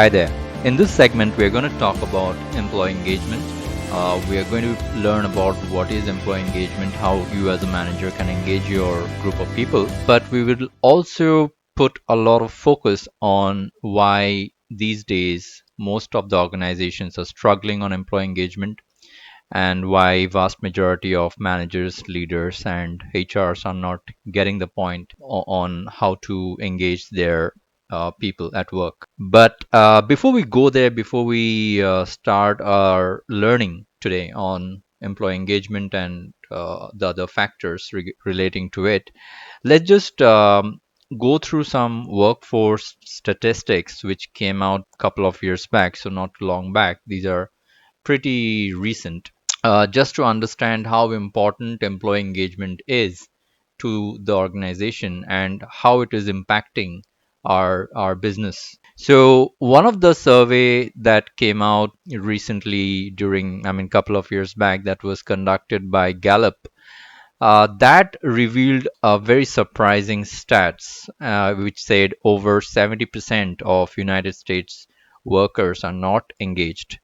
Hi there. In this segment, we're going to talk about employee engagement. We are going to learn about what is employee engagement, how you as a manager can engage your group of people. But we will also put a lot of focus on why these days most of the organizations are struggling on employee engagement and why vast majority of managers, leaders, and HRs are not getting the point on how to engage their people at work. But before we go there, before we start our learning today on employee engagement and the other factors relating to it, let's just go through some workforce statistics which came out a couple of years back, so not long back. These are pretty recent, just to understand how important employee engagement is to the organization and how it is impacting our business. So one of the survey that came out recently during, I mean, couple of years back, that was conducted by Gallup, that revealed a very surprising stats, which said over 70% of United States workers are not engaged.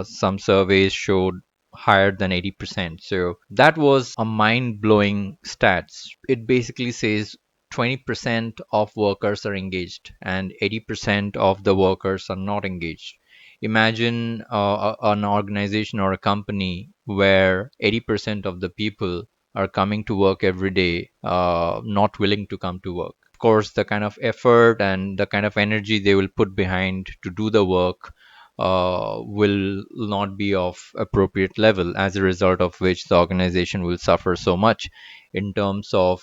Some surveys showed higher than 80%. So that was a mind-blowing stats. It basically says 20% of workers are engaged and 80% of the workers are not engaged. Imagine an organization or a company where 80% of the people are coming to work every day, not willing to come to work. Of course, the kind of effort and the kind of energy they will put behind to do the work will not be of appropriate level, as a result of which the organization will suffer so much in terms of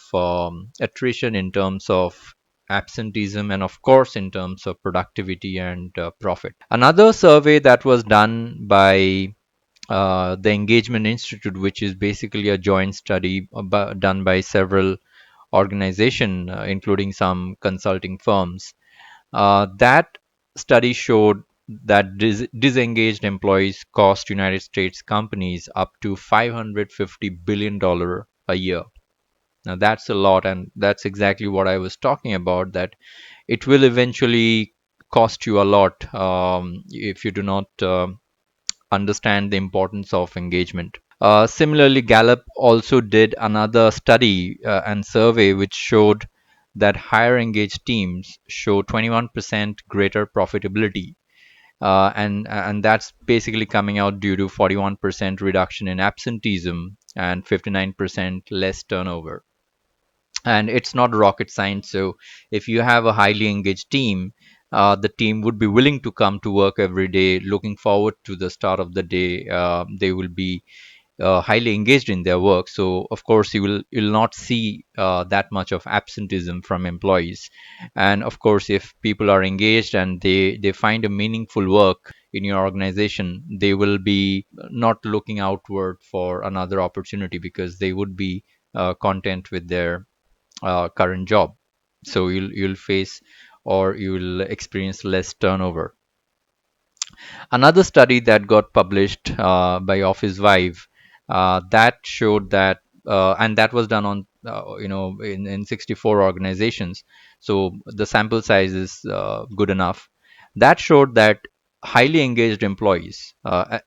attrition, in terms of absenteeism, and of course in terms of productivity and profit. Another survey that was done by the Engagement Institute, which is basically a joint study done by several organizations, including some consulting firms. That study showed that disengaged employees cost United States companies up to $550 billion a year. Now that's a lot, and that's exactly what I was talking about. That it will eventually cost you a lot if you do not understand the importance of engagement. Similarly, Gallup also did another study and survey which showed that higher engaged teams show 21% greater profitability. And that's basically coming out due to 41% reduction in absenteeism and 59% less turnover. And it's not rocket science. So if you have a highly engaged team, the team would be willing to come to work every day, looking forward to the start of the day. They will be highly engaged in their work. So of course you'll not see that much of absenteeism from employees. And of course, if people are engaged and they find a meaningful work in your organization, they will be not looking outward for another opportunity because they would be content with their current job. So you'll face or you'll experience less turnover. Another study that got published by Office Vive, that showed that, and that was done on in 64 organizations, so the sample size is good enough. That showed that highly engaged employees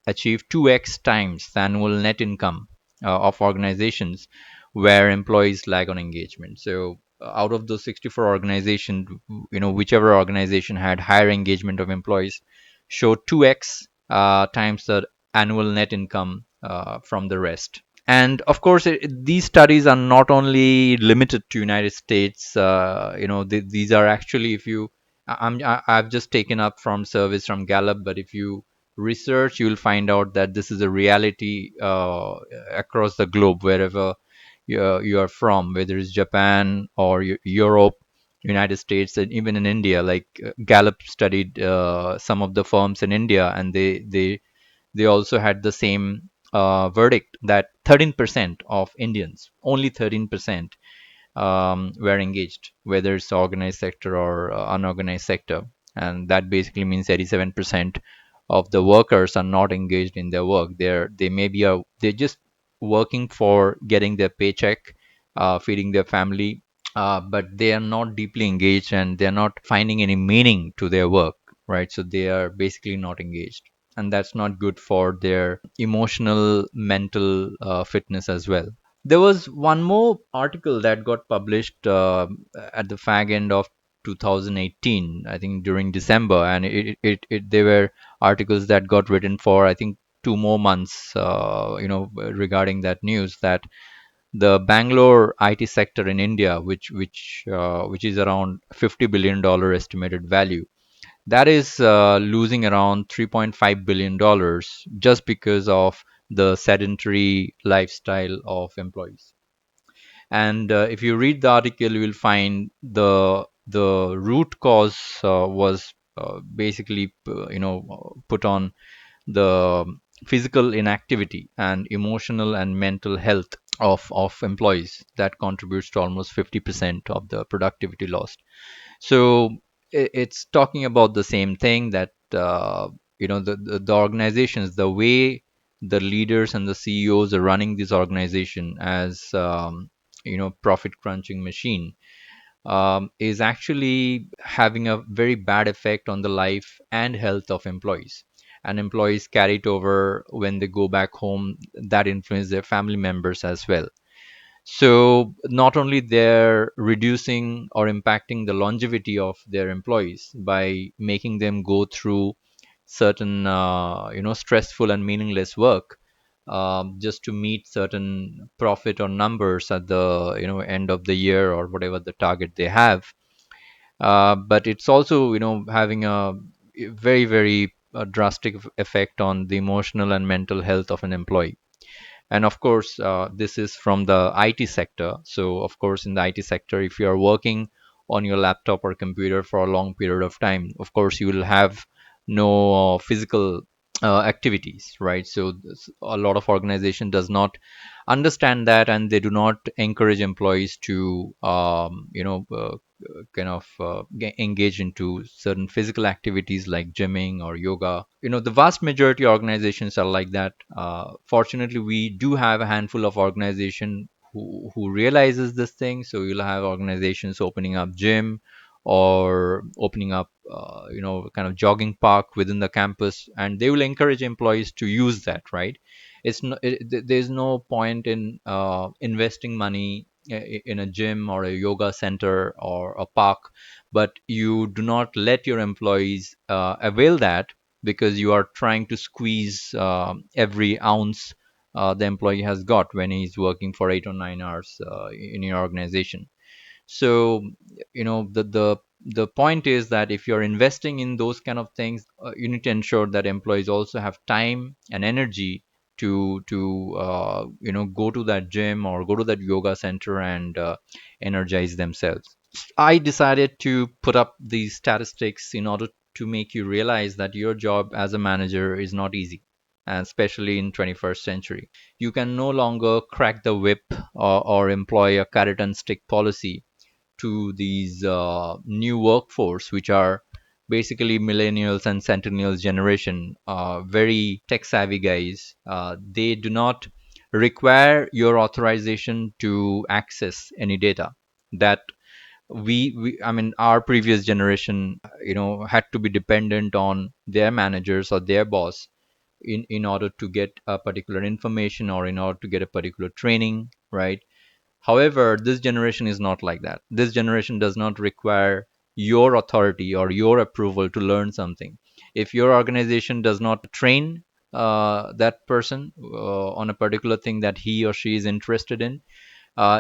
achieve 2x times the annual net income of organizations where employees lag on engagement. So out of those 64 organizations, whichever organization had higher engagement of employees showed 2x times the annual net income from the rest. And of course, these studies are not only limited to United States. These are actually, if you, I've just taken up from surveys from Gallup, but if you research, you'll find out that this is a reality across the globe, wherever you are from, whether it's Japan or Europe, United States, and even in India. Like Gallup studied some of the firms in India, and they also had the same verdict that 13% of Indians, only 13%, were engaged, whether it's organized sector or unorganized sector, and that basically means 87% of the workers are not engaged in their work. They're just working for getting their paycheck, feeding their family, but they are not deeply engaged and they're not finding any meaning to their work. right? So they are basically not engaged, and that's not good for their emotional, mental fitness as well. There was one more article that got published at the fag end of 2018, I think during December, and they were articles that got written for, I think, 2 more months, regarding that news, that the Bangalore IT sector in India, which is around $50 billion estimated value, that is losing around $3.5 billion just because of the sedentary lifestyle of employees. And if you read the article, you will find the root cause was basically put on the physical inactivity and emotional and mental health of employees that contributes to almost 50% of the productivity lost. So it's talking about the same thing, that the organizations, the way the leaders and the CEOs are running this organization as profit crunching machine, is actually having a very bad effect on the life and health of employees. And employees carry it over when they go back home. That influences their family members as well. So not only they're reducing or impacting the longevity of their employees by making them go through certain stressful and meaningless work, just to meet certain profit or numbers at the end of the year or whatever the target they have. But it's also having a very very drastic effect on the emotional and mental health of an employee. And of course, this is from the IT sector. So, of course, in the IT sector, if you are working on your laptop or computer for a long period of time, of course, you will have no physical activities, right? So, a lot of organization does not understand that, and they do not encourage employees to, kind of engage into certain physical activities like gymming or yoga. The vast majority organizations are like that. Fortunately, we do have a handful of organization who realizes this thing. So you'll have organizations opening up gym or opening up kind of jogging park within the campus, and they will encourage employees to use that, right? There's no point in investing money in a gym or a yoga center or a park, but you do not let your employees avail that, because you are trying to squeeze every ounce the employee has got when he's working for 8 or 9 hours in your organization. So the point is that if you're investing in those kind of things, you need to ensure that employees also have time and energy to go to that gym or go to that yoga center and energize themselves. I decided to put up these statistics in order to make you realize that your job as a manager is not easy, and especially in 21st century. You can no longer crack the whip, or employ a carrot and stick policy to these new workforce, which are basically millennials and centennials generation, very tech savvy guys. They do not require your authorization to access any data that I mean, our previous generation, had to be dependent on their managers or their boss in order to get a particular information or in order to get a particular training, right? However, this generation is not like that. This generation does not require your authority or your approval to learn something. If your organization does not train that person on a particular thing that he or she is interested in,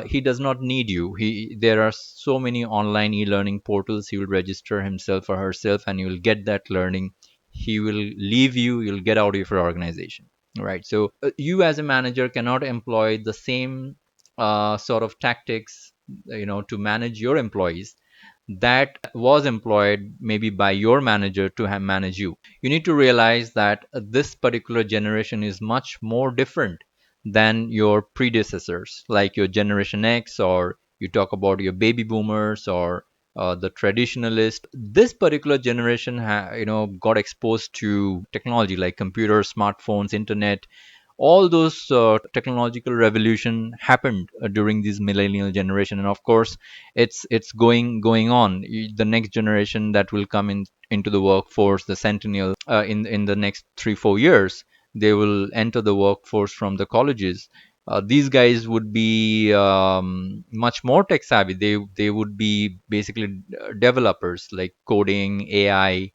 he does not need you. There are so many online e-learning portals. He will register himself or herself, and you will get that learning. He will leave you. You'll get out of your organization, right? So you as a manager cannot employ the same sort of tactics, to manage your employees that was employed maybe by your manager to have manage you. You need to realize that this particular generation is much more different than your predecessors, like your Generation X, or you talk about your baby boomers, or the traditionalist. This particular generation got exposed to technology like computers, smartphones, internet, All those technological revolution happened during this millennial generation, and of course it's going on. The next generation that will come in into the workforce, the centennials, in the next 3 4 years, they will enter the workforce from the colleges. These guys would be much more tech savvy. They would be basically developers, like coding, AI,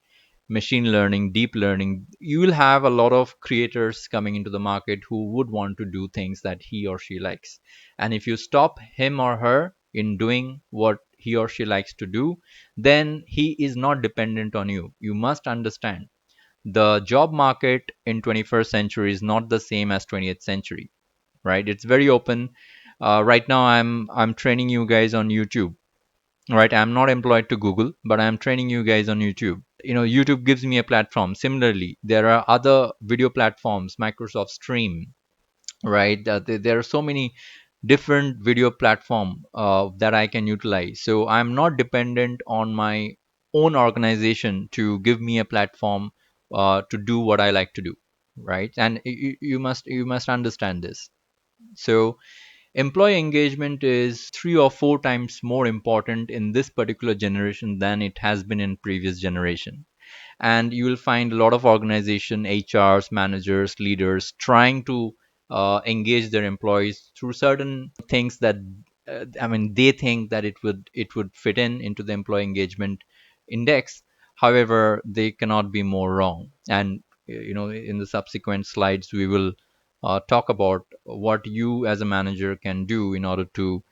machine learning, deep learning. You will have a lot of creators coming into the market who would want to do things that he or she likes. And if you stop him or her in doing what he or she likes to do, then he is not dependent on you. You must understand the job market in 21st century is not the same as 20th century, right? It's very open. Right now I'm training you guys on YouTube. Right, I'm not employed to Google, but I'm training you guys on YouTube. YouTube gives me a platform. Similarly, there are other video platforms, Microsoft Stream, right? There are so many different video platform that I can utilize. So I'm not dependent on my own organization to give me a platform to do what I like to do, right? And you must understand this. So employee engagement is 3 or 4 times more important in this particular generation than it has been in previous generation. And you will find a lot of organization, HRs, managers, leaders trying to engage their employees through certain things that I mean they think that it would fit in into the employee engagement index. However, they cannot be more wrong. And in the subsequent slides we will talk about what you as a manager can do in order to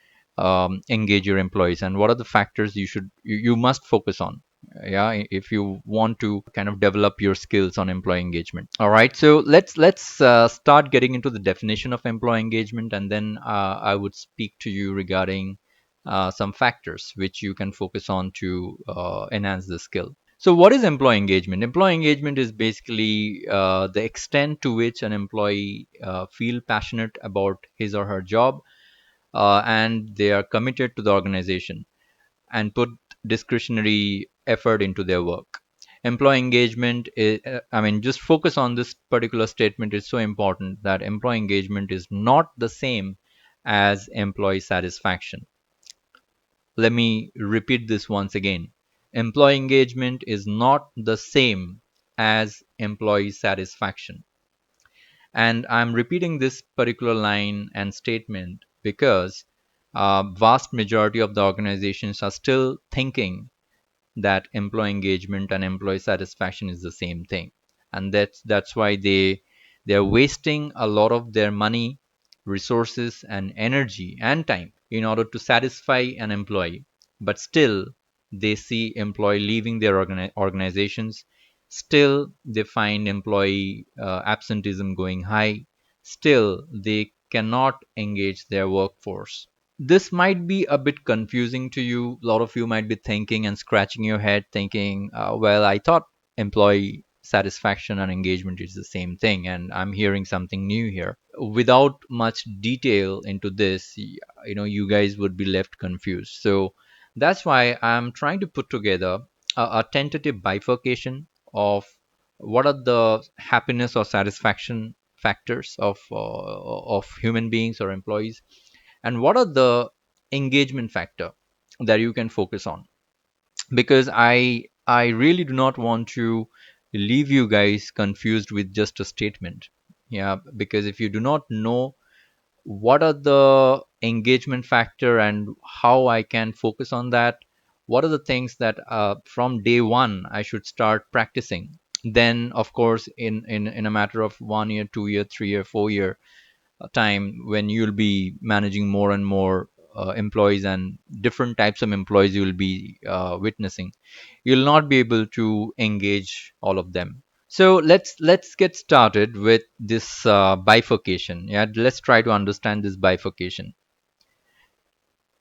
engage your employees, and what are the factors you must focus on, yeah, if you want to kind of develop your skills on employee engagement. All right, so let's start getting into the definition of employee engagement, and then I would speak to you regarding some factors which you can focus on to enhance the skill. So what is employee engagement? Employee engagement is basically the extent to which an employee feel passionate about his or her job, and they are committed to the organization and put discretionary effort into their work. Employee engagement is, I mean, just focus on this particular statement is so important, that employee engagement is not the same as employee satisfaction. Let me repeat this once again. Employee engagement is not the same as employee satisfaction. And I'm repeating this particular line and statement because vast majority of the organizations are still thinking that employee engagement and employee satisfaction is the same thing, and that's why they're wasting a lot of their money, resources, and energy and time in order to satisfy an employee. But still they see employee leaving their organizations. Still they find employee absenteeism going high. Still they cannot engage their workforce. This might be a bit confusing to you. A lot of you might be thinking and scratching your head, thinking, well, I thought employee satisfaction and engagement is the same thing, and I'm hearing something new here. Without much detail into this, you guys would be left confused. So that's why I'm trying to put together a tentative bifurcation of what are the happiness or satisfaction factors of human beings or employees, and what are the engagement factor that you can focus on. Because I really do not want to leave you guys confused with just a statement. Yeah, because if you do not know what are the engagement factor and how I can focus on that, what are the things that from day one I should start practicing, then of course in a matter of 1 year, 2 year, 3 year, 4 year time, when you'll be managing more and more employees and different types of employees you will be witnessing, you'll not be able to engage all of them. So let's get started with this bifurcation. Yeah, let's try to understand this bifurcation.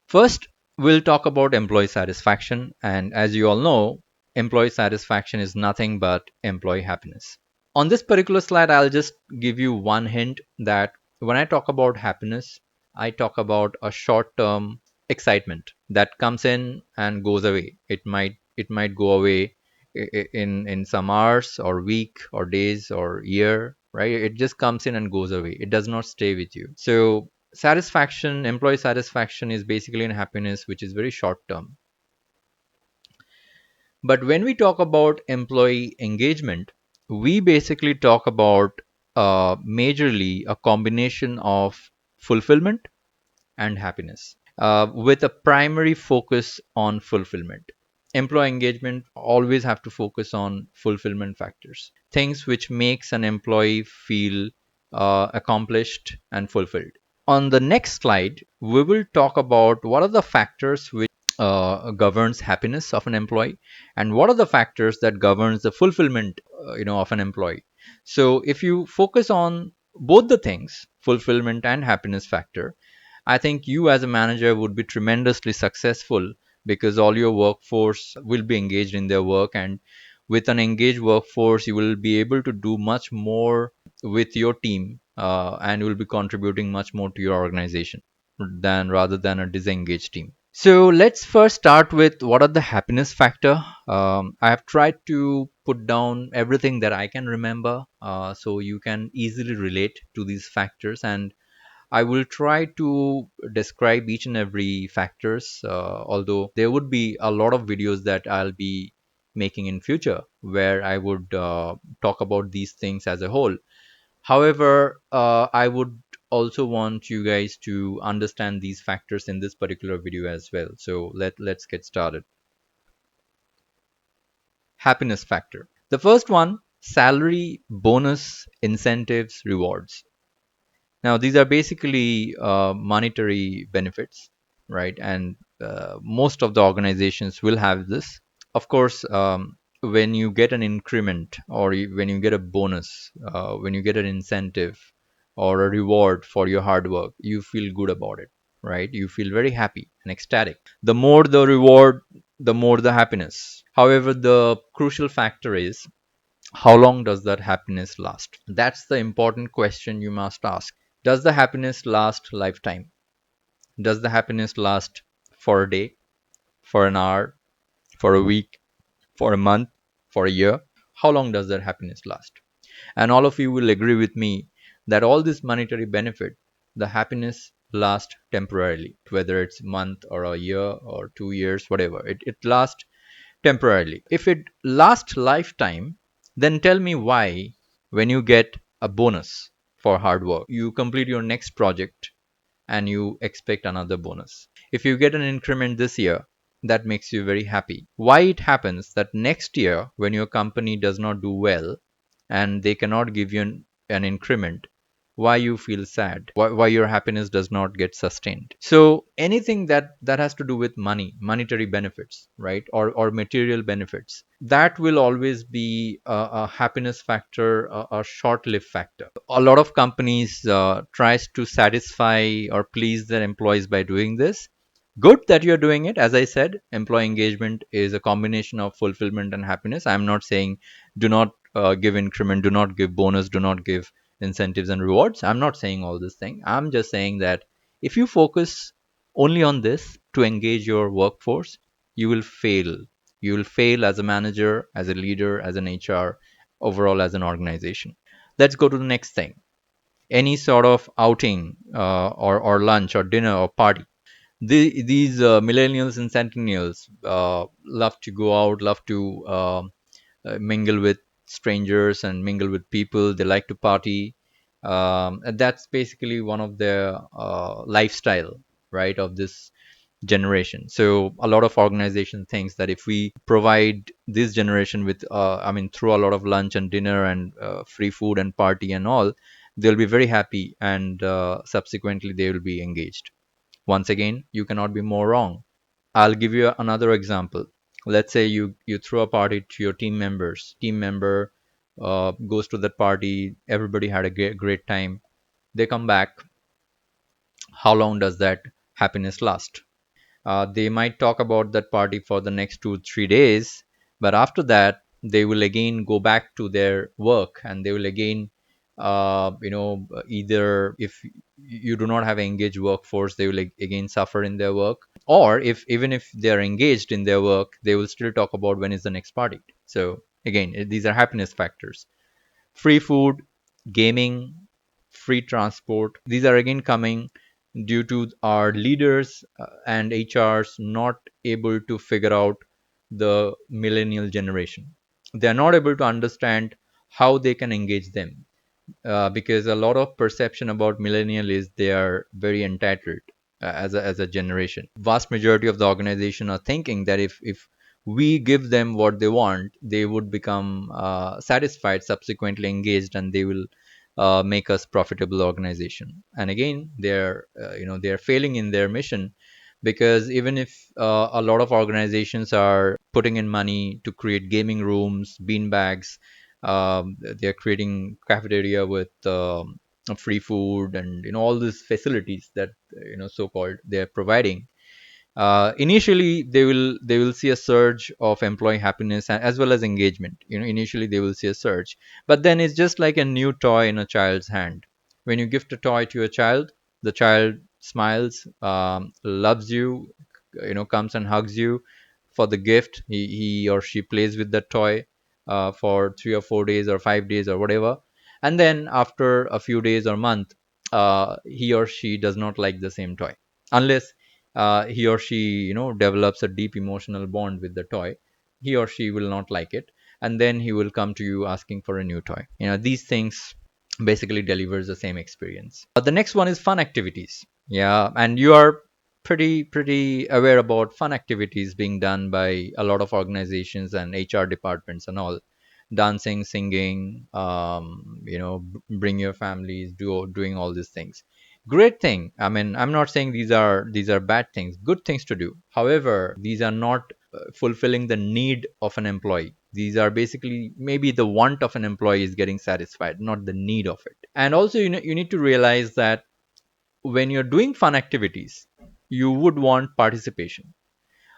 First, we'll talk about employee satisfaction, and as you all know, employee satisfaction is nothing but employee happiness. On this particular slide, I'll just give you one hint that when I talk about happiness, I talk about a short-term excitement that comes in and goes away. It might go away in some hours or week or days or year, right? It just comes in and goes away. It does not stay with you. So satisfaction, employee satisfaction is basically an happiness which is very short term. But when we talk about employee engagement, we basically talk about majorly a combination of fulfillment and happiness, with a primary focus on fulfillment. Employee engagement always have to focus on fulfillment factors, things which makes an employee feel accomplished and fulfilled. On the next slide, we will talk about what are the factors which governs happiness of an employee, and what are the factors that governs the fulfillment, of an employee. So if you focus on both the things, fulfillment and happiness factor, I think you as a manager would be tremendously successful, because all your workforce will be engaged in their work, and with an engaged workforce, you will be able to do much more with your team, and you will be contributing much more to your organization than rather than a disengaged team. So let's first start with what are the happiness factor. I have tried to put down everything that I can remember, so you can easily relate to these factors, and I will try to describe each and every factors, although there would be a lot of videos that I'll be making in future where I would talk about these things as a whole. However, I would also want you guys to understand these factors in this particular video as well. So let's get started. Happiness factor. The first one, salary, bonus, incentives, rewards. Now, these are basically monetary benefits, right? And most of the organizations will have this. Of course, when you get an increment, or when you get a bonus, when you get an incentive or a reward for your hard work, you feel good about it, right? You feel very happy and ecstatic. The more the reward, the more the happiness. However, the crucial factor is, how long does that happiness last? That's the important question you must ask. Does the happiness last lifetime? Does the happiness last for a day, for an hour, for a week, for a month, for a year? How long does that happiness last? And all of you will agree with me that all this monetary benefit, the happiness lasts temporarily, whether it's a month or a year or 2 years, whatever. It lasts temporarily. If it lasts lifetime, then tell me why, when you get a bonus for hard work, you complete your next project and you expect another bonus. If you get an increment this year, that makes you very happy. Why it happens that next year, when your company does not do well and they cannot give you an increment, why you feel sad, why your happiness does not get sustained? So anything that has to do with money, monetary benefits, right, or material benefits, that will always be a happiness factor, a short-lived factor. A lot of companies tries to satisfy or please their employees by doing this. Good that you're doing it. As I said, employee engagement is a combination of fulfillment and happiness. I'm not saying do not give increment, do not give bonus, do not give incentives and rewards. I'm not saying all this thing. I'm just saying that if you focus only on this to engage your workforce, you will fail. You will fail as a manager, as a leader, as an HR, overall as an organization. Let's go to the next thing. Any sort of outing, or lunch or dinner or party. These millennials and centennials love to go out, love to mingle with strangers and mingle with people. They like to party. And that's basically one of their lifestyle, right, of this generation. So a lot of organization thinks that if we provide this generation with, I mean, through a lot of lunch and dinner and free food and party and all, they'll be very happy, and subsequently they will be engaged. Once again, you cannot be more wrong. I'll give you another example. Let's say you throw a party to your team members. Team member goes to that party. Everybody had a great time. They come back. How long does that happiness last? They might talk about that party for the next 2 3 days, but after that they will again go back to their work, and they will again, either if you do not have an engaged workforce, they will again suffer in their work, or if even if they are engaged in their work, they will still talk about when is the next party. So again, these are happiness factors. Free food, gaming, free transport. These are again coming due to our leaders and HRs not able to figure out the millennial generation. They are not able to understand how they can engage them, because a lot of perception about millennial is they are very entitled as a generation. Vast majority of the organization are thinking that if we give them what they want, they would become satisfied, subsequently engaged, and they will make us profitable organization. And again, they're they're failing in their mission, because even if a lot of organizations are putting in money to create gaming rooms, bean bags, they're creating cafeteria with free food and all these facilities that so-called they're providing. Initially they will see a surge of employee happiness as well as engagement. Initially they will see a surge, but then it's just like a new toy in a child's hand. When you gift a toy to a child, the child smiles, loves you, comes and hugs you for the gift. He or she plays with the toy for 3 or 4 days or 5 days or whatever, and then after a few days or month, he or she does not like the same toy, unless he or she develops a deep emotional bond with the toy. He or she will not like it, and then he will come to you asking for a new toy. These things basically delivers the same experience. The next one is fun activities. Yeah, and you are pretty aware about fun activities being done by a lot of organizations and HR departments and all. Dancing, singing, bring your families, doing all these things. Great thing. I mean, I'm not saying these are bad things, good things to do. However, these are not fulfilling the need of an employee. These are basically maybe the want of an employee is getting satisfied, not the need of it. And also, you need to realize that when you're doing fun activities, you would want participation.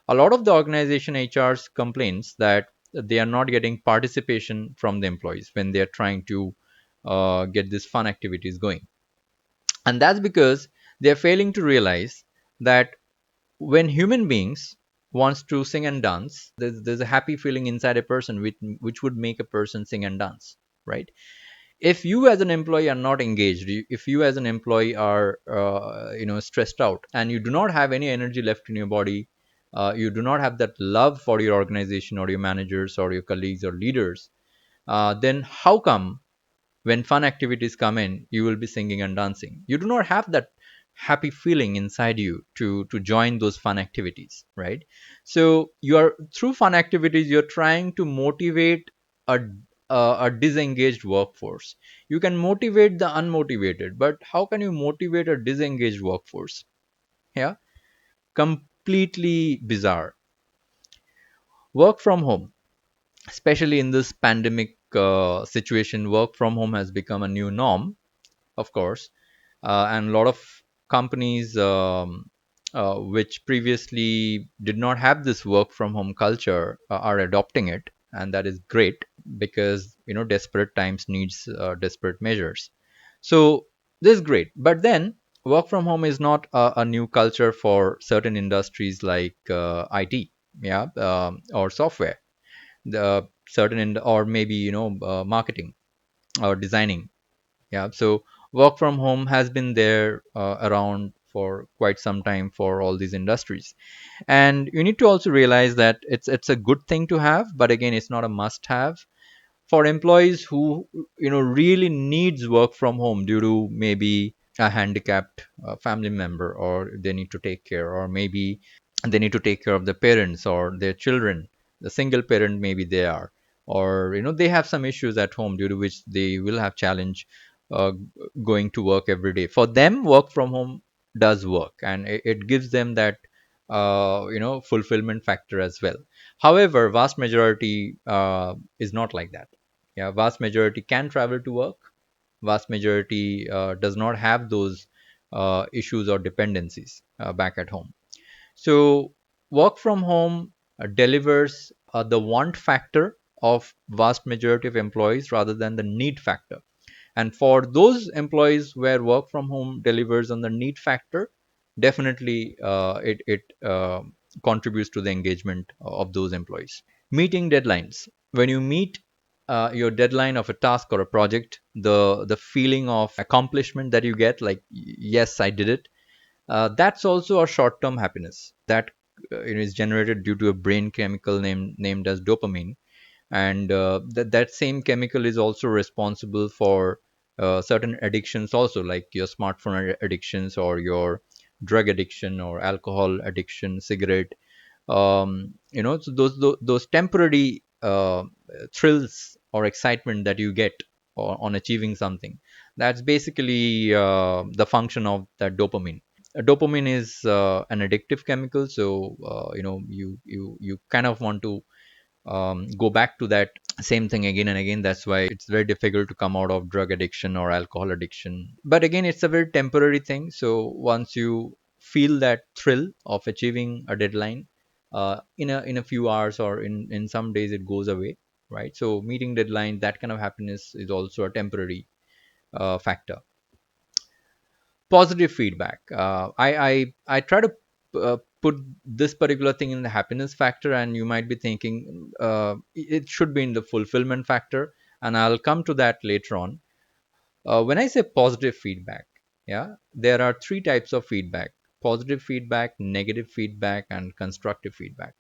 A lot of the organization HRs complains that they are not getting participation from the employees when they are trying to get these fun activities going. And that's because they are failing to realize that when human beings wants to sing and dance, there's a happy feeling inside a person which would make a person sing and dance, right? If you as an employee are not engaged, if you as an employee are stressed out, and you do not have any energy left in your body, you do not have that love for your organization or your managers or your colleagues or leaders, then how come when fun activities come in, you will be singing and dancing? You do not have that happy feeling inside you to join those fun activities, right? So you are, through fun activities, you're trying to motivate a a disengaged workforce. You can motivate the unmotivated, but how can you motivate a disengaged workforce? Yeah, completely bizarre. Work from home, especially in this pandemic situation, work from home has become a new norm, of course. And a lot of companies which previously did not have this work from home culture are adopting it, and that is great, because desperate times needs desperate measures. So this is great, but then work from home is not a new culture for certain industries like IT, yeah, or software, the certain or maybe marketing or designing. Yeah, so work from home has been there around for quite some time for all these industries. And you need to also realize that it's a good thing to have, but again, it's not a must have for employees who really needs work from home due to maybe a handicapped family member, or they need to take care, or maybe they need to take care of the parents or their children. The single parent maybe they are, or they have some issues at home due to which they will have challenge uh, going to work every day. For them, work from home does work, and it gives them that fulfillment factor as well. However, vast majority is not like that. Yeah, vast majority can travel to work. Vast majority does not have those issues or dependencies back at home. So work from home delivers the want factor of vast majority of employees rather than the need factor. And for those employees where work from home delivers on the need factor, definitely it contributes to the engagement of those employees. Meeting deadlines. When you meet your deadline of a task or a project, the feeling of accomplishment that you get, like yes, I did it, that's also a short-term happiness that is generated due to a brain chemical named as dopamine. And that same chemical is also responsible for certain addictions also, like your smartphone addictions or your drug addiction or alcohol addiction, cigarette. So those temporary thrills or excitement that you get on achieving something, that's basically the function of that dopamine. Dopamine is an addictive chemical, so you kind of want to go back to that same thing again and again. That's why it's very difficult to come out of drug addiction or alcohol addiction. But again, it's a very temporary thing. So once you feel that thrill of achieving a deadline, in a few hours or in some days, it goes away, right? So meeting deadline, that kind of happiness is also a temporary factor. Positive feedback. I try to put this particular thing in the happiness factor, and you might be thinking it should be in the fulfillment factor, and I'll come to that later on. When I say positive feedback, yeah, there are three types of feedback: positive feedback, negative feedback, and constructive feedback.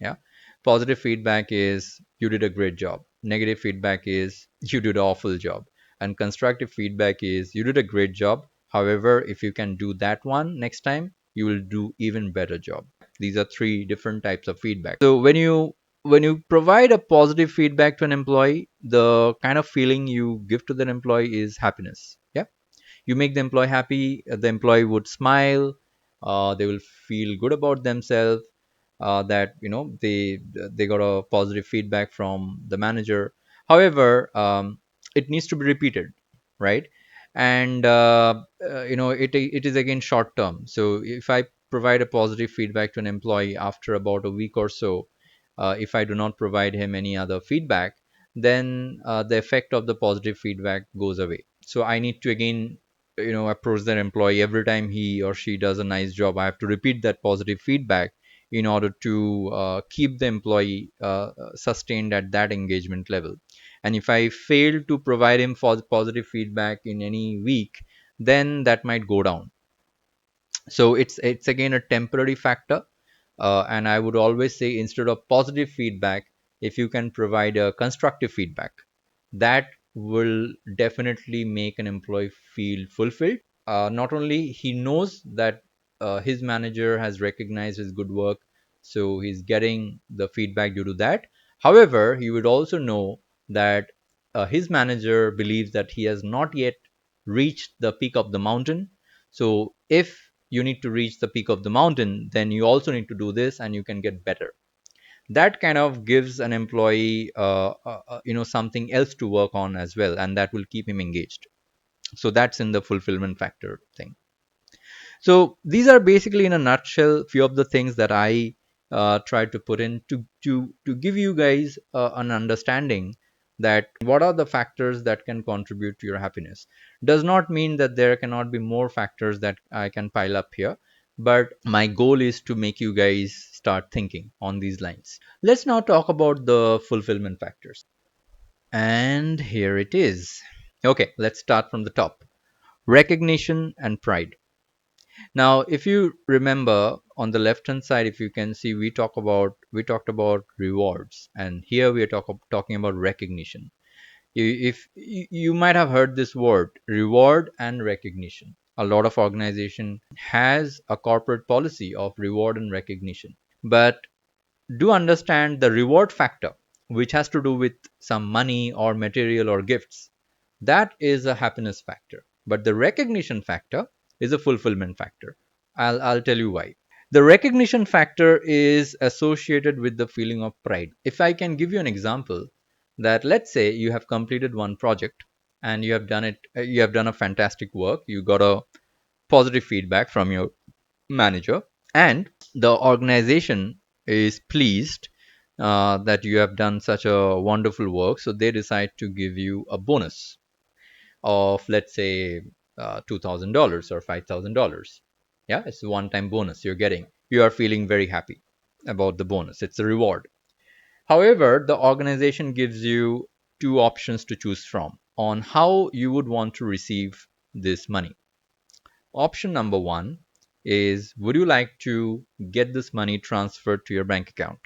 Yeah. Positive feedback is you did a great job. Negative feedback is you did an awful job. And constructive feedback is you did a great job. However, if you can do that one next time, you will do even better job. These are three different types of feedback. So when you provide a positive feedback to an employee, the kind of feeling you give to that employee is happiness. Yeah. You make the employee happy, the employee would smile, they will feel good about themselves, that they got a positive feedback from the manager. However, it needs to be repeated, right? And it is again short term. So if I provide a positive feedback to an employee after about a week or so, if I do not provide him any other feedback, then the effect of the positive feedback goes away. So I need to again approach that employee every time he or she does a nice job. I have to repeat that positive feedback in order to keep the employee sustained at that engagement level. And if I fail to provide him for positive feedback in any week, then that might go down. So it's again a temporary factor. And I would always say, instead of positive feedback, if you can provide a constructive feedback, that will definitely make an employee feel fulfilled. Not only he knows that his manager has recognized his good work, so he's getting the feedback due to that. However, he would also know that his manager believes that he has not yet reached the peak of the mountain. So if you need to reach the peak of the mountain, then you also need to do this, and you can get better. That kind of gives an employee something else to work on as well, and that will keep him engaged. So that's in the fulfillment factor thing. So these are basically, in a nutshell, few of the things that I tried to put in to give you guys an understanding that what are the factors that can contribute to your happiness. Does not mean that there cannot be more factors that I can pile up here, but my goal is to make you guys start thinking on these lines. Let's now talk about the fulfillment factors. And here it is. Okay, let's start from the top. Recognition and pride. Now, if you remember, on the left hand side, if you can see, we talked about rewards, and here we are talking about recognition. If you might have heard this word, reward and recognition. A lot of organization has a corporate policy of reward and recognition, but do understand the reward factor, which has to do with some money or material or gifts. That is a happiness factor. But the recognition factor is a fulfillment factor. I'll tell you why. The recognition factor is associated with the feeling of pride. If I can give you an example, that let's say you have completed one project and you have done a fantastic work, you got a positive feedback from your manager, and the organization is pleased that you have done such a wonderful work, so they decide to give you a bonus of, let's say, $2,000 or $5,000. Yeah, it's a one-time bonus you're getting. You are feeling very happy about the bonus. It's a reward. However, the organization gives you two options to choose from on how you would want to receive this money. Option number one is, would you like to get this money transferred to your bank account?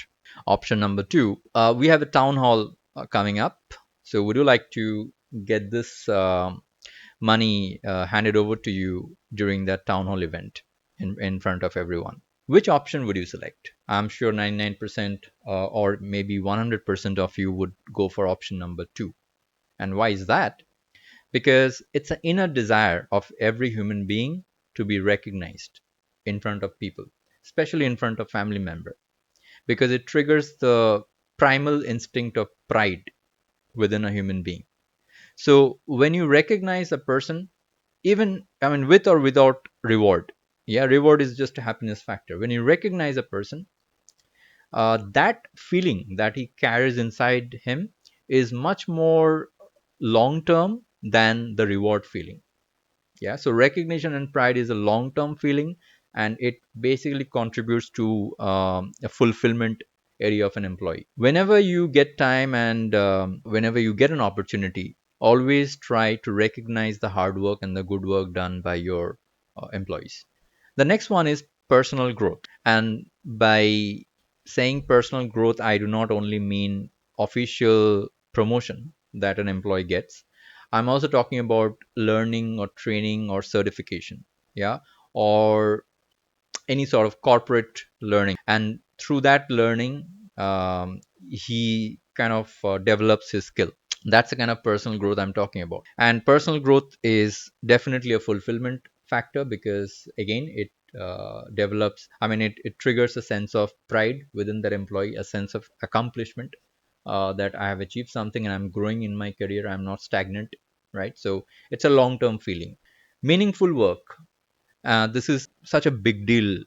Option number two, we have a town hall coming up. So, would you like to get this money handed over to you during that town hall event in front of everyone? Which option would you select? I'm sure 99% or maybe 100% of you would go for option number two. And why is that? Because it's an inner desire of every human being to be recognized in front of people, especially in front of family member, because it triggers the primal instinct of pride within a human being. So when you recognize a person, even, I mean, with or without reward, yeah, reward is just a happiness factor. When you recognize a person, that feeling that he carries inside him is much more long term than the reward feeling. Yeah, so recognition and pride is a long term feeling, and it basically contributes to a fulfillment area of an employee. Whenever you get time and whenever you get an opportunity, always try to recognize the hard work and the good work done by your employees. The next one is personal growth. And by saying personal growth, I do not only mean official promotion that an employee gets. I'm also talking about learning or training or certification, yeah, or any sort of corporate learning. And through that learning, he kind of develops his skill. That's the kind of personal growth I'm talking about. And personal growth is definitely a fulfillment factor because, again, it develops, I mean, it triggers a sense of pride within that employee, a sense of accomplishment, that I have achieved something and I'm growing in my career. I'm not stagnant, right? So it's a long term feeling. Meaningful work. This is such a big deal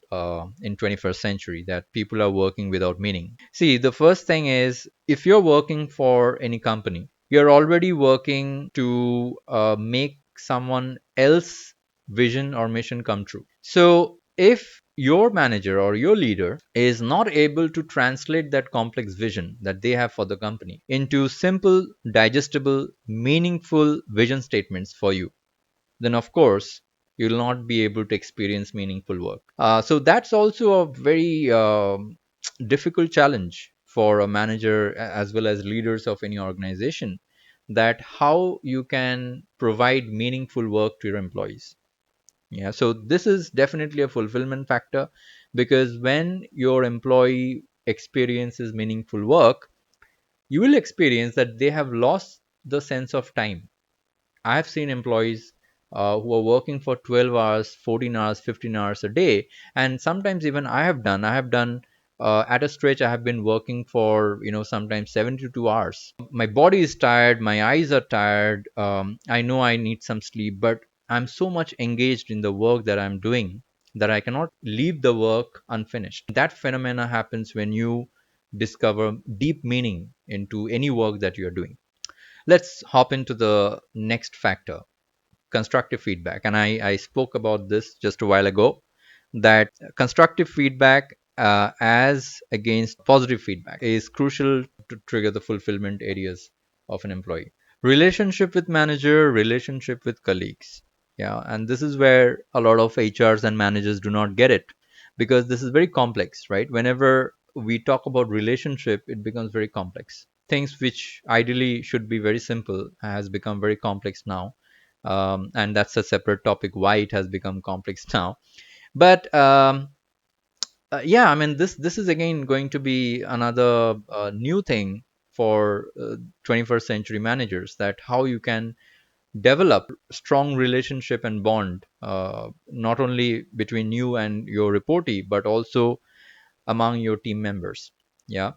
in 21st century that people are working without meaning. See, the first thing is, if you're working for any company, you're already working to make someone else vision or mission come true. So if your manager or your leader is not able to translate that complex vision that they have for the company into simple, digestible, meaningful vision statements for you, then of course you'll not be able to experience meaningful work. So that's also a very difficult challenge for a manager as well as leaders of any organization, that how you can provide meaningful work to your employees. Yeah, so this is definitely a fulfillment factor, because when your employee experiences meaningful work, you will experience that they have lost the sense of time. I have seen employees who are working for 12 hours, 14 hours, 15 hours a day. And sometimes even I have done at a stretch, I have been working for, sometimes 72 hours. My body is tired, my eyes are tired. I know I need some sleep, but I'm so much engaged in the work that I'm doing that I cannot leave the work unfinished. That phenomena happens when you discover deep meaning into any work that you're doing. Let's hop into the next factor, constructive feedback. And I spoke about this just a while ago, that constructive feedback as against positive feedback is crucial to trigger the fulfillment areas of an employee. Relationship with manager, relationship with colleagues. Yeah, and this is where a lot of HRs and managers do not get it, because this is very complex, right? Whenever we talk about relationship, it becomes very complex. Things which ideally should be very simple has become very complex now. And that's a separate topic, why it has become complex now. But yeah, I mean, this is again going to be another new thing for 21st century managers, that how you can develop strong relationship and bond, not only between you and your reportee, but also among your team members. Yeah,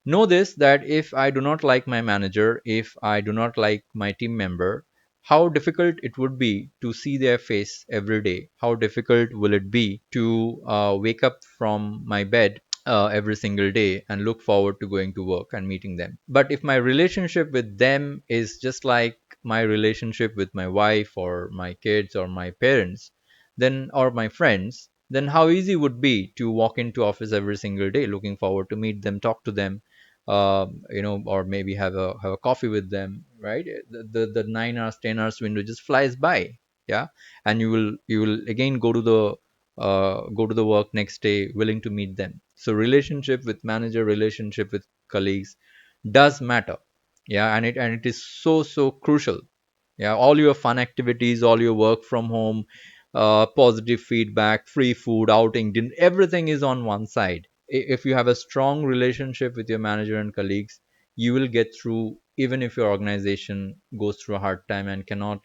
know this, that if I do not like my manager, if I do not like my team member, how difficult it would be to see their face every day. How difficult will it be to wake up from my bed every single day and look forward to going to work and meeting them. But if my relationship with them is just like my relationship with my wife or my kids or my parents, then, or my friends, then how easy would be to walk into office every single day looking forward to meet them, talk to them, or maybe have a coffee with them, right? The 9 hours, 10 hours window just flies by. Yeah. And you will again go to the work next day willing to meet them. So relationship with manager, relationship with colleagues does matter. Yeah. And it is so crucial. Yeah. All your fun activities, all your work from home, positive feedback, free food, outing, everything is on one side. If you have a strong relationship with your manager and colleagues, you will get through even if your organization goes through a hard time and cannot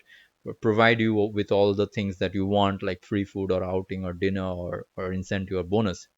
provide you with all the things that you want, like free food or outing or dinner or incentive or bonus.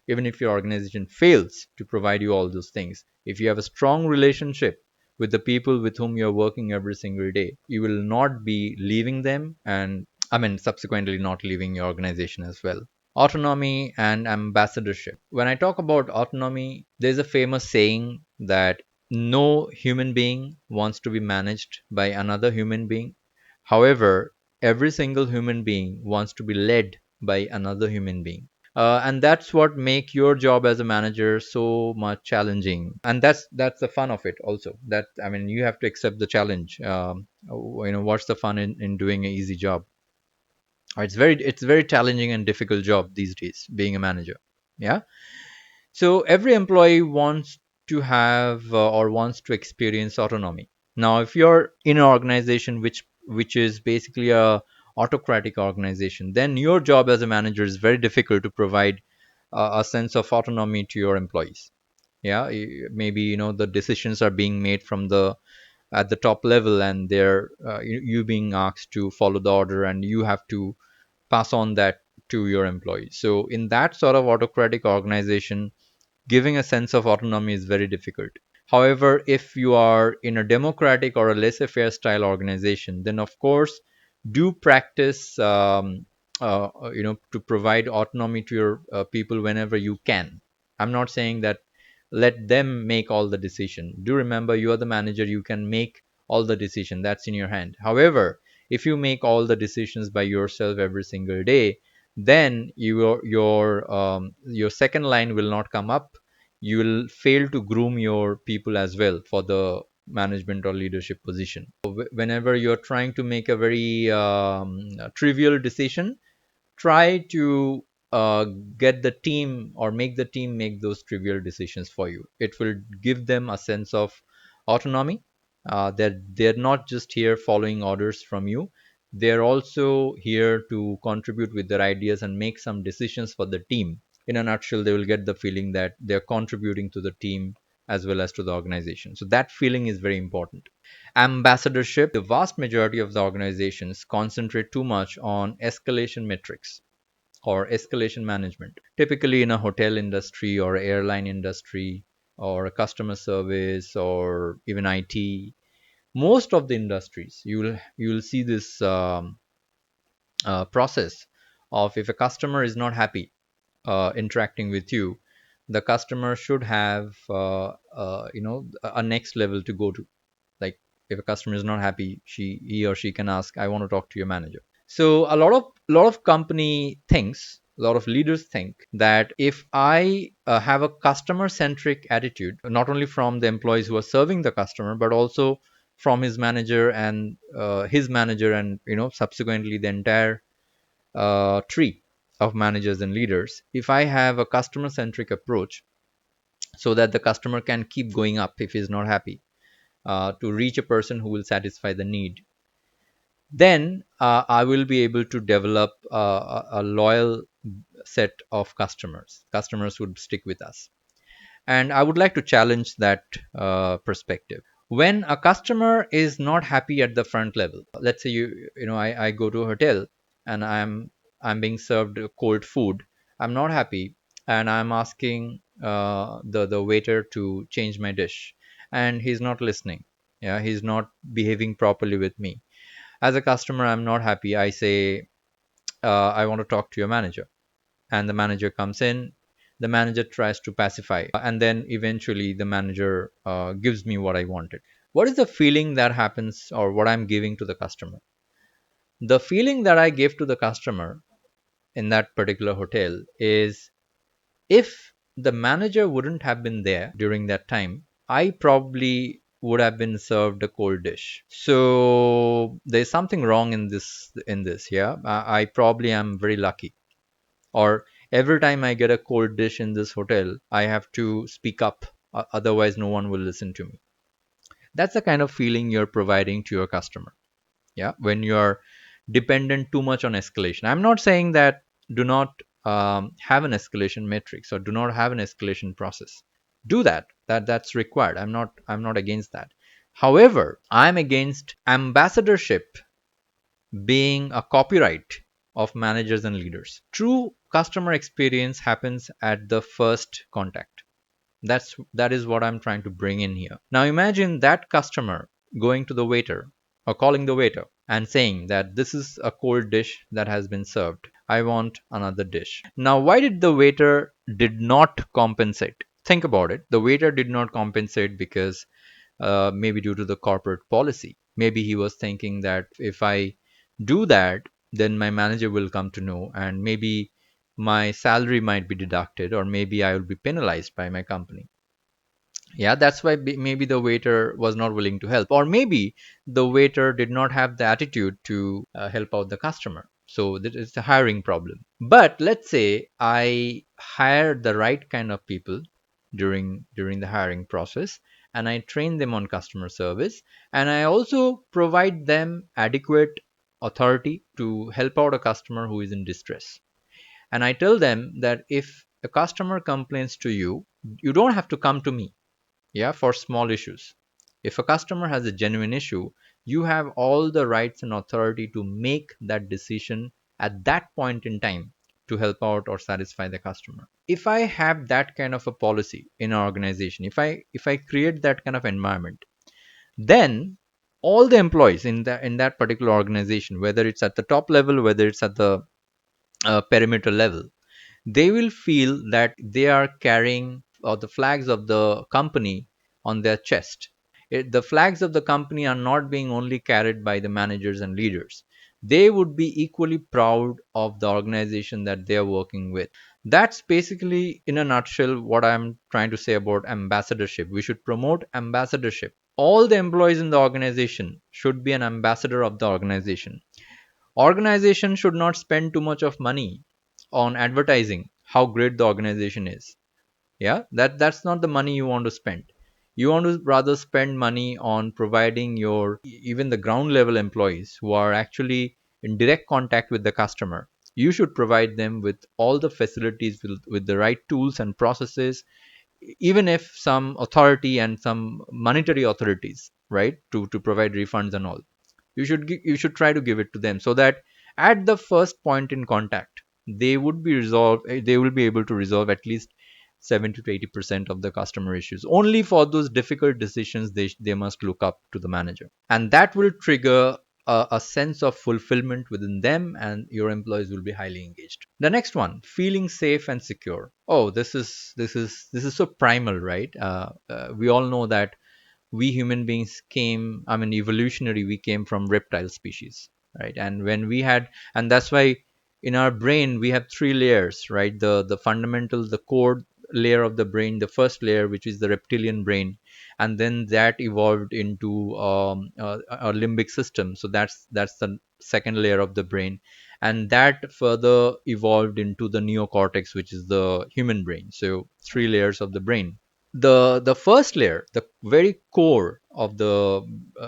Even if your organization fails to provide you all those things, if you have a strong relationship with the people with whom you're working every single day, you will not be leaving them, and I mean, subsequently not leaving your organization as well. Autonomy and ambassadorship. When I talk about autonomy, there's a famous saying that no human being wants to be managed by another human being. However, every single human being wants to be led by another human being. And that's what make your job as a manager so much challenging, and that's the fun of it also. That, I mean, you have to accept the challenge. What's the fun in doing an easy job? It's very challenging and difficult job these days being a manager. Yeah. So every employee wants to have or wants to experience autonomy. Now if you're in an organization which is basically a autocratic organization, then your job as a manager is very difficult to provide a sense of autonomy to your employees. Yeah. Maybe the decisions are being made from the at the top level, and they're you being asked to follow the order, and you have to pass on that to your employees. So in that sort of autocratic organization, giving a sense of autonomy is very difficult. However, if you are in a democratic or a laissez-faire style organization, then of course do practice, to provide autonomy to your people whenever you can. I'm not saying that let them make all the decision. Do remember, you are the manager, you can make all the decision, that's in your hand. However, if you make all the decisions by yourself every single day, then your second line will not come up. You will fail to groom your people as well for the management or leadership position. So whenever you're trying to make a very trivial decision, try to get the team or make the team make those trivial decisions for you. It will give them a sense of autonomy. That they're not just here following orders from you, they're also here to contribute with their ideas and make some decisions for the team. In a nutshell, they will get the feeling that they're contributing to the team as well as to the organization. So that feeling is very important. Ambassadorship. The vast majority of the organizations concentrate too much on escalation metrics or escalation management. Typically in a hotel industry or airline industry or a customer service or even IT, most of the industries you will see this process of, if a customer is not happy interacting with you, the customer should have a next level to go to. Like, if a customer is not happy, he or she can ask, I want to talk to your manager. So a lot of company thinks, a lot of leaders think that if I have a customer centric attitude, not only from the employees who are serving the customer, but also from his manager and subsequently the entire tree of managers and leaders, if I have a customer centric approach, so that the customer can keep going up if he's not happy, to reach a person who will satisfy the need, then I will be able to develop a loyal set of customers. Customers would stick with us. And I would like to challenge that perspective. When a customer is not happy at the front level, let's say I go to a hotel and I'm being served cold food. I'm not happy, and I'm asking the waiter to change my dish, and he's not listening. Yeah, he's not behaving properly with me. As a customer, I'm not happy. I say, I want to talk to your manager. And the manager comes in. The manager tries to pacify. And then eventually the manager gives me what I wanted. What is the feeling that happens, or what I'm giving to the customer? The feeling that I give to the customer in that particular hotel is, if the manager wouldn't have been there during that time, I probably would have been served a cold dish. So there's something wrong in this. Yeah, I probably am very lucky. Or every time I get a cold dish in this hotel, I have to speak up. Otherwise, no one will listen to me. That's the kind of feeling you're providing to your customer. Yeah, when you're dependent too much on escalation. I'm not saying that do not have an escalation matrix or do not have an escalation process. Do that. That's required. I'm not against that. However, I'm against ambassadorship being a copyright of managers and leaders. True customer experience happens at the first contact. That is what I'm trying to bring in here. Now imagine that customer going to the waiter or calling the waiter and saying that this is a cold dish that has been served. I want another dish. Now why did the waiter did not compensate? Think about it. The waiter did not compensate because maybe due to the corporate policy. Maybe he was thinking that if I do that, then my manager will come to know, and maybe my salary might be deducted, or maybe I will be penalized by my company. Yeah, that's why maybe the waiter was not willing to help, or maybe the waiter did not have the attitude to help out the customer. So that is a hiring problem. But let's say I hire the right kind of people during the hiring process, and I train them on customer service, and I also provide them adequate authority to help out a customer who is in distress. And I tell them that if a customer complains to you, you don't have to come to me, yeah, for small issues. If a customer has a genuine issue, you have all the rights and authority to make that decision at that point in time to help out or satisfy the customer. If I have that kind of a policy in our organization, if I create that kind of environment, then all the employees in that particular organization, whether it's at the top level, whether it's at the perimeter level, they will feel that they are carrying the flags of the company on their chest. The flags of the company are not being only carried by the managers and leaders. They would be equally proud of the organization that they are working with. That's basically, in a nutshell, what I'm trying to say about ambassadorship. We should promote ambassadorship. All the employees in the organization should be an ambassador of the organization. Organization should not spend too much of money on advertising how great the organization is. Yeah, that's not the money you want to spend. You want to rather spend money on providing your even the ground level employees who are actually in direct contact with the customer. You should provide them with all the facilities with the right tools and processes, even if some authority and some monetary authorities, right, to provide refunds and all. You should try to give it to them, so that at the first point in contact they will be able to resolve at least 70 to 80% of the customer issues. Only for those difficult decisions they must look up to the manager, and that will trigger a sense of fulfillment within them, and your employees will be highly engaged. The next one, feeling safe and secure. Oh, this is so primal, right? We all know that we human beings came, I mean, evolutionary, we came from reptile species, right? And when we had, and that's why in our brain we have three layers, right? The fundamental, the core layer of the brain, the first layer, which is the reptilian brain, and then that evolved into a limbic system. So that's the second layer of the brain, and that further evolved into the neocortex, which is the human brain. So three layers of the brain. The first layer, the very core of the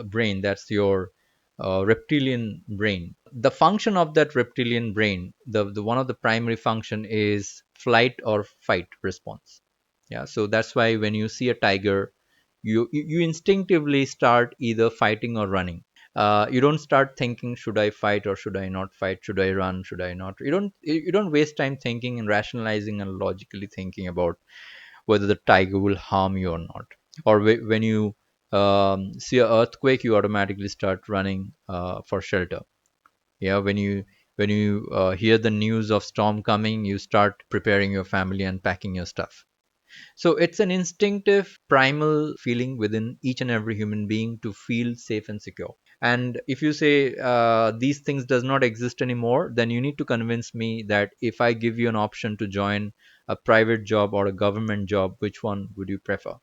brain, that's your reptilian brain. The function of that reptilian brain, the one of the primary function is flight or fight response. Yeah, so that's why when you see a tiger, you instinctively start either fighting or running. You don't start thinking, should I fight or should I not fight, should I run, should I not. You don't waste time thinking and rationalizing and logically thinking about whether the tiger will harm you or not. Or when you see an earthquake, you automatically start running for shelter. Yeah, when you hear the news of storm coming, you start preparing your family and packing your stuff. So it's an instinctive, primal feeling within each and every human being to feel safe and secure. And if you say these things does not exist anymore, then you need to convince me that if I give you an option to join a private job or a government job, which one would you prefer?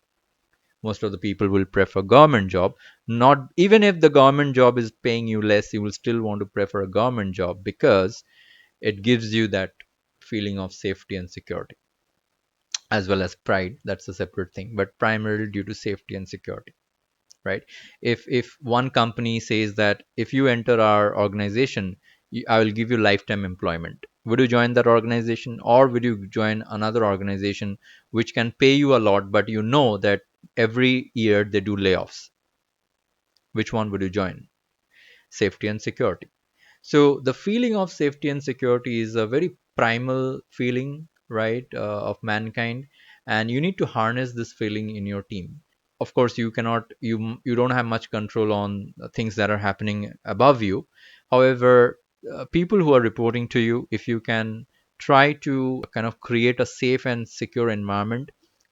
most of the people will prefer government job. Not even if the government job is paying you less, you will still want to prefer a government job because it gives you that feeling of safety and security, as well as pride. That's a separate thing, but primarily due to safety and security, right? If one company says that if you enter our organization, I will give you lifetime employment, would you join that organization, or would you join another organization which can pay you a lot, but you know that every year they do layoffs? Which one would you join? Safety and security. So the feeling of safety and security is a very primal feeling, right, of mankind, and you need to harness this feeling in your team. Of course, you don't have much control on things that are happening above you. However, people who are reporting to you, if you can try to kind of create a safe and secure environment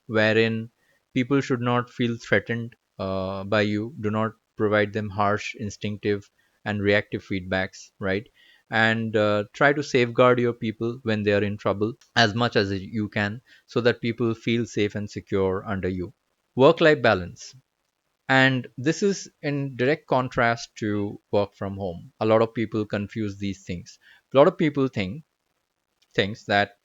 wherein people should not feel threatened by you, do not provide them harsh, instinctive, and reactive feedbacks, right? And try to safeguard your people when they are in trouble as much as you can, so that people feel safe and secure under you. Work life balance. And this is in direct contrast to work from home. A lot of people confuse these things. A lot of people thinks that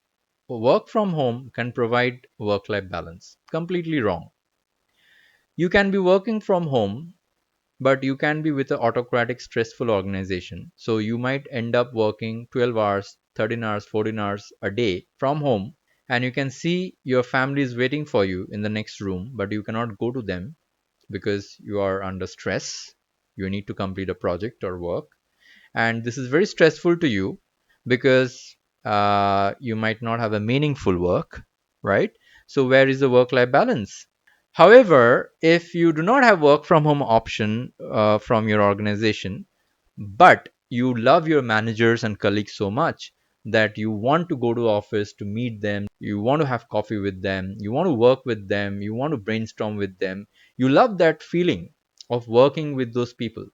work from home can provide work life balance. Completely wrong. You can be working from home, but you can be with an autocratic, stressful organization. So you might end up working 12 hours, 13 hours, 14 hours a day from home, and you can see your family is waiting for you in the next room, but you cannot go to them because you are under stress. You need to complete a project or work, and this is very stressful to you because you might not have a meaningful work, right? So where is the work life balance? However, if you do not have work from home option from your organization, but you love your managers and colleagues so much that you want to go to office to meet them, you want to have coffee with them, you want to work with them, you want to brainstorm with them, you love that feeling of working with those people.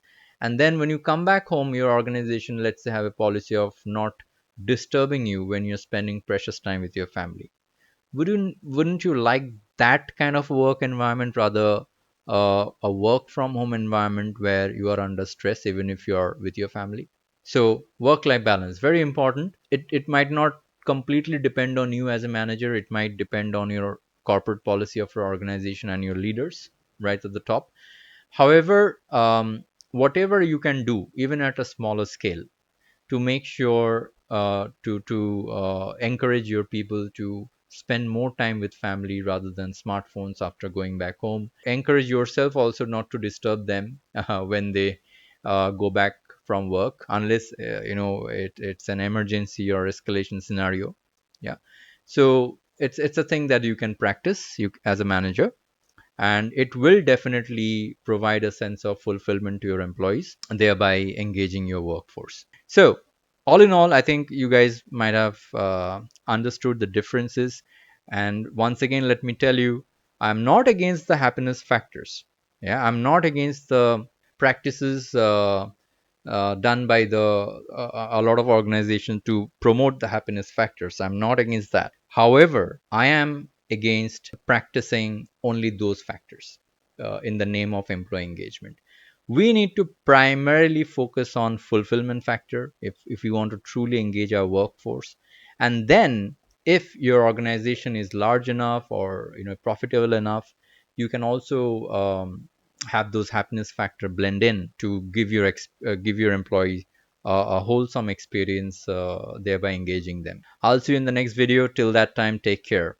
And then when you come back home, your organization, let's say, have a policy of not disturbing you when you're spending precious time with your family. Wouldn't you like that kind of work environment rather a work from home environment where you are under stress even if you're with your family? So work life balance, very important. It might not completely depend on you as a manager. It might depend on your corporate policy of your organization and your leaders right at the top. However, whatever you can do, even at a smaller scale, to make sure to encourage your people to spend more time with family rather than smartphones after going back home. Encourage yourself also not to disturb them when they go back from work, unless it's an emergency or escalation scenario. Yeah, so it's a thing that you can practice you as a manager, and it will definitely provide a sense of fulfillment to your employees, thereby engaging your workforce. So all in all, I think you guys might have understood the differences. And once again, let me tell you, I'm not against the happiness factors. Yeah, I'm not against the practices done by a lot of organizations to promote the happiness factors. I'm not against that. However, I am against practicing only those factors in the name of employee engagement. We need to primarily focus on fulfillment factor if we want to truly engage our workforce. And then if your organization is large enough or profitable enough, you can also have those happiness factor blend in to give your employee a wholesome experience, thereby engaging them. I'll see you in the next video. Till that time, take care.